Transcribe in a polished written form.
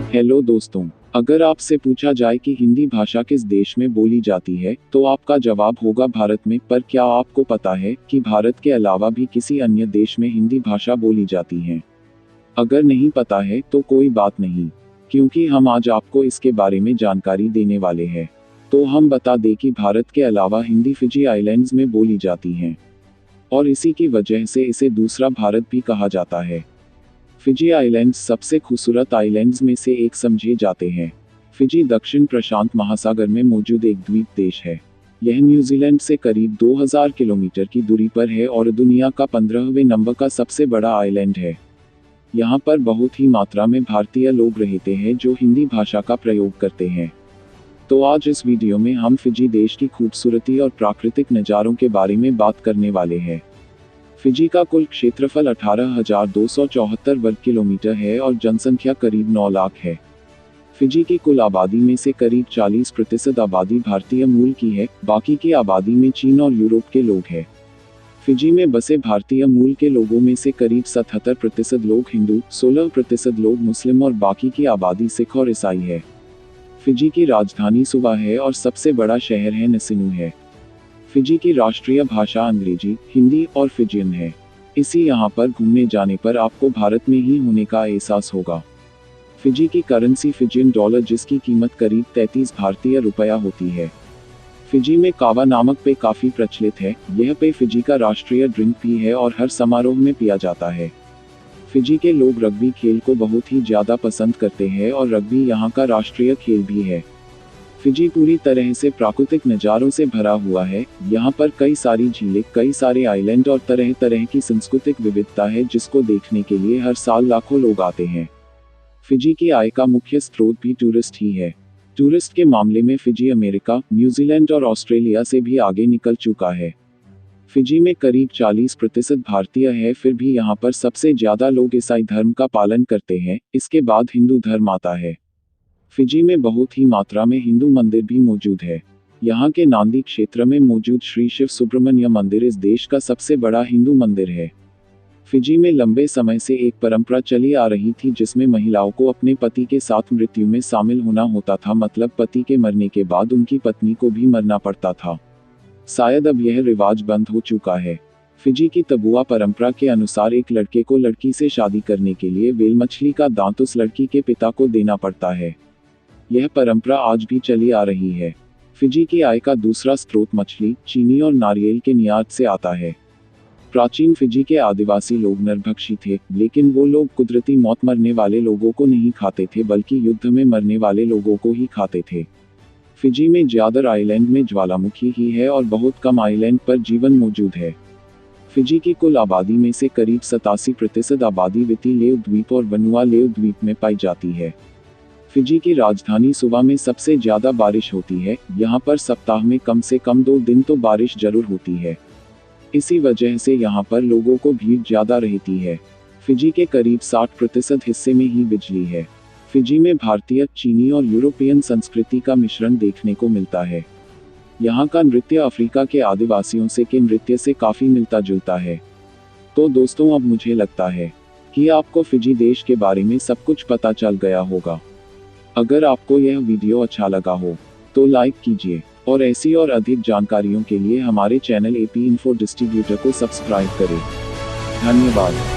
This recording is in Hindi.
हेलो दोस्तों, अगर आपसे पूछा जाए कि हिंदी भाषा किस देश में बोली जाती है, तो आपका जवाब होगा भारत में। पर क्या आपको पता है कि भारत के अलावा भी किसी अन्य देश में हिंदी भाषा बोली जाती है? अगर नहीं पता है तो कोई बात नहीं, क्योंकि हम आज आपको इसके बारे में जानकारी देने वाले हैं। तो हम बता दें कि भारत के अलावा हिंदी फिजी आइलैंड्स में बोली जाती है, और इसी की वजह से इसे दूसरा भारत भी कहा जाता है। फिजी आइलैंड्स सबसे खूबसूरत आइलैंड्स में से एक समझे जाते हैं। फिजी दक्षिण प्रशांत महासागर में मौजूद एक द्वीप देश है। यह न्यूजीलैंड से करीब 2000 किलोमीटर की दूरी पर है और दुनिया का 15वें नंबर का सबसे बड़ा आइलैंड है। यहाँ पर बहुत ही मात्रा में भारतीय लोग रहते हैं जो हिंदी भाषा का प्रयोग करते हैं। तो आज इस वीडियो में हम फिजी देश की खूबसूरती और प्राकृतिक नज़ारों के बारे में बात करने वाले हैं। फिजी का कुल क्षेत्रफल 18,274 वर्ग किलोमीटर है और जनसंख्या करीब 9 लाख है। फिजी की कुल आबादी में से करीब 40% आबादी भारतीय मूल की है, बाकी की आबादी में चीन और यूरोप के लोग हैं। फिजी में बसे भारतीय मूल के लोगों में से करीब 77% लोग हिंदू, 16% लोग मुस्लिम और बाकी की आबादी सिख और ईसाई है। फिजी की राजधानी सुवा है और सबसे बड़ा शहर है नसिनु है। फिजी की राष्ट्रीय भाषा अंग्रेजी, हिंदी और फिजियन है। इसी यहाँ पर घूमने जाने पर आपको भारत में ही होने का एहसास होगा। फिजी की करेंसी फिजियन डॉलर, जिसकी कीमत करीब 33 भारतीय रुपया होती है। फिजी में कावा नामक पेय काफी प्रचलित है। यह पेय फिजी का राष्ट्रीय ड्रिंक भी है और हर समारोह में पिया जाता है। फिजी के लोग रग्बी खेल को बहुत ही ज्यादा पसंद करते हैं और रग्बी यहाँ का राष्ट्रीय खेल भी है। फिजी पूरी तरह से प्राकृतिक नज़ारों से भरा हुआ है। यहाँ पर कई सारी झीलें, कई सारे आइलैंड और तरह तरह की सांस्कृतिक विविधता है, जिसको देखने के लिए हर साल लाखों लोग आते हैं। फिजी की आय का मुख्य स्रोत भी टूरिस्ट ही है। टूरिस्ट के मामले में फिजी अमेरिका, न्यूजीलैंड और ऑस्ट्रेलिया से भी आगे निकल चुका है। फिजी में करीब 40% भारतीय है, फिर भी यहाँ पर सबसे ज्यादा लोग ईसाई धर्म का पालन करते हैं। इसके बाद हिंदू धर्म आता है। फिजी में बहुत ही मात्रा में हिंदू मंदिर भी मौजूद है। यहाँ के नांदी क्षेत्र में मौजूद श्री शिव सुब्रमण्य मंदिर इस देश का सबसे बड़ा हिंदू मंदिर है। फिजी में लंबे समय से एक परंपरा चली आ रही थी, जिसमें महिलाओं को अपने पति के साथ मृत्यु में शामिल होना होता था, मतलब पति के मरने के बाद उनकी पत्नी को भी मरना पड़ता था। शायद अब यह रिवाज बंद हो चुका है। फिजी की तबुआ परंपरा के अनुसार एक लड़के को लड़की से शादी करने के लिए व्हेल मछली का दांत उस लड़की के पिता को देना पड़ता है। यह परंपरा आज भी चली आ रही है। फिजी की आय का दूसरा स्रोत मछली, चीनी और नारियल के निर्यात से आता है। प्राचीन फिजी के आदिवासी लोग नरभक्षी थे, लेकिन वो लोग कुदरती मौत मरने वाले लोगों को नहीं खाते थे, बल्कि युद्ध में मरने वाले लोगों को ही खाते थे। फिजी में ज्यादातर आइलैंड में ज्वालामुखी ही है और बहुत कम आइलैंड पर जीवन मौजूद है। फिजी की कुल आबादी में से करीब 87% आबादी विति लेव द्वीप और वनुआ लेव द्वीप में पाई जाती है। फिजी की राजधानी सुवा में सबसे ज्यादा बारिश होती है। यहाँ पर सप्ताह में कम से कम 2 दिन तो बारिश जरूर होती है। इसी वजह से यहाँ पर लोगों को भीड़ ज्यादा रहती है। फिजी के करीब 60% हिस्से में ही बिजली है। फिजी में भारतीय, चीनी और यूरोपियन संस्कृति का मिश्रण देखने को मिलता है। यहाँ का नृत्य अफ्रीका के आदिवासियों से के नृत्य से काफी मिलता जुलता है। तो दोस्तों, अब मुझे लगता है कि आपको फिजी देश के बारे में सब कुछ पता चल गया होगा। अगर आपको यह वीडियो अच्छा लगा हो तो लाइक कीजिए, और ऐसी और अधिक जानकारियों के लिए हमारे चैनल AP Info डिस्ट्रीब्यूटर को सब्सक्राइब करें। धन्यवाद।